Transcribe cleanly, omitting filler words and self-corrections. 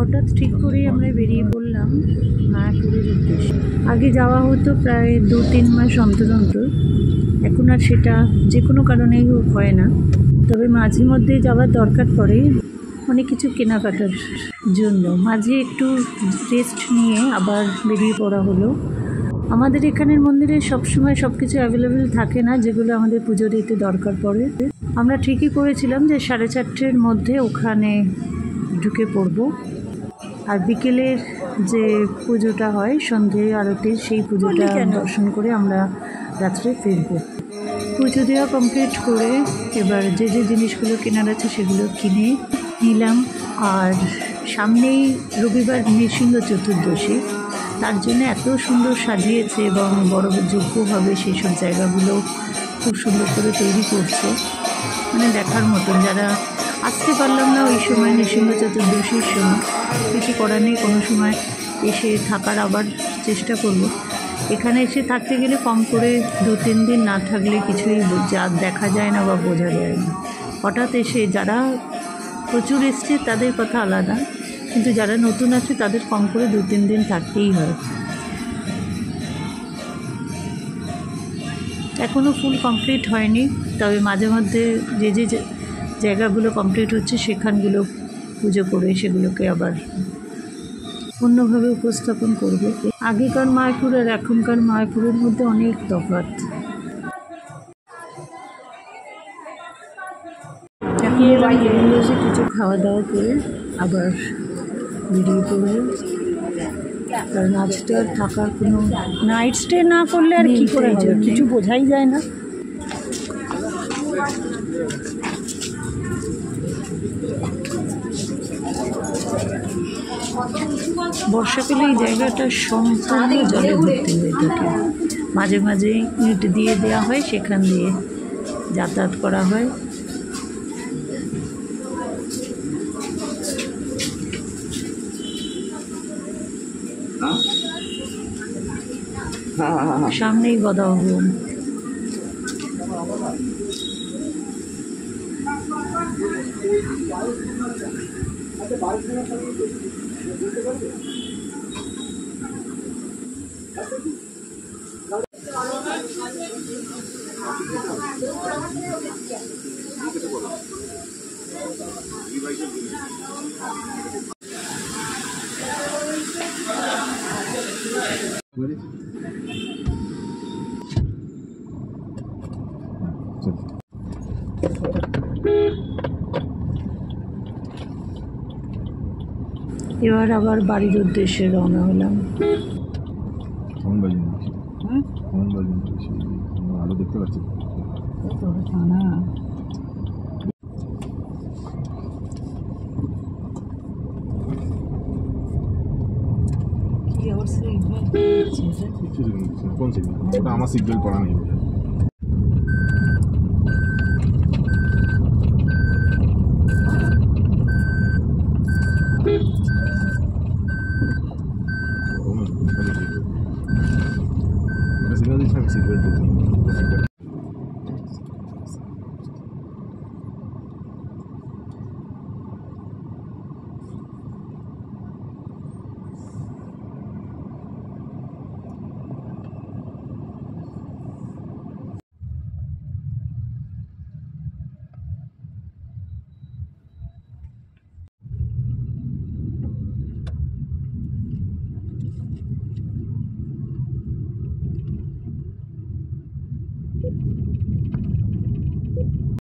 হঠাৎ ঠিক করেই আমরা বেরিয়ে পড়লাম মায়াপুরের উদ্দেশ্যে। আগে যাওয়া হতো প্রায় 2-3 মাস অন্তর অন্তর, এখন আর সেটা যে কোনো কারণেই হয় না। তবে মাঝে মধ্যে যাওয়ার দরকার পড়ে অনেক কিছু কেনাকাটার জন্য। মাঝে একটু রেস্ট নিয়ে আবার বেরিয়ে পড়া হলো। আমাদের এখানের মন্দিরে সবসময় সব কিছু অ্যাভেলেবেল থাকে না, যেগুলো আমাদের পুজো দিতে দরকার পড়ে। আমরা ঠিকই করেছিলাম যে 4:30-র মধ্যে ওখানে ঢুকে পড়ব, আর বিকেলের যে পুজোটা হয় সন্ধে আরতির, সেই পুজোটা দর্শন করে আমরা রাত্রে ফিরব। পুজো দেওয়া কমপ্লিট করে এবার যে যে জিনিসগুলো কেনার আছে সেগুলো কিনে নিলাম। আর সামনেই রবিবার নৃসিংহ চতুর্দশী, তার জন্য এত সুন্দর সাজিয়েছে এবং বড় যোগ্যভাবে সেই সব জায়গাগুলো খুব সুন্দর করে তৈরি করছে, মানে দেখার মতন। যারা আসতে পারলাম না ওই সময় নৃসিংহ চতুর্দশীর সময়, কিছু করার নেই, কোনো সময় এসে থাকার আবার চেষ্টা করব। এখানে এসে থাকতে গেলে কম করে 2-3 দিন না থাকলে কিছুই দেখা যায় না বা বোঝা যায় না। হঠাৎ এসে যারা প্রচুর এসছে তাদের কথা আলাদা, কিন্তু যারা নতুন আছে তাদের কম করে 2-3 দিন থাকতেই হয়। এখনও ফুল কমপ্লিট হয়নি, তবে মাঝে মধ্যে যে যে জায়গাগুলো কমপ্লিট হচ্ছে সেখানগুলো পুজো করে সেগুলোকে আবার অন্যভাবে উপস্থাপন করবে। আগেকার মায়াপুর আর এখনকার মায়াপুরের মধ্যে অনেক তফাৎ। এসে কিছু খাওয়া দাওয়া করে আবার বেরিয়ে পড়বে, কারণ আজকে আর থাকার কোনো নাইট স্টে না করলে আর কী করে হবে, কিছু বোঝাই যায় না। বর্ষাকালে এই জায়গাটা সম্পূর্ণ জলে ভর্তি হয়ে থাকে। মাঝে মাঝে ইট দিয়ে দেওয়া হয়, সেখান দিয়ে যাতায়াত করা হয়। সামনেই গদাভবন। এবার আবার বাড়ির উদ্দেশ্যে রওনা হলাম। আলো দেখতে পাচ্ছি। কোন সিগন্যাল? ওটা আমার সিগন্যাল পড়া নেই।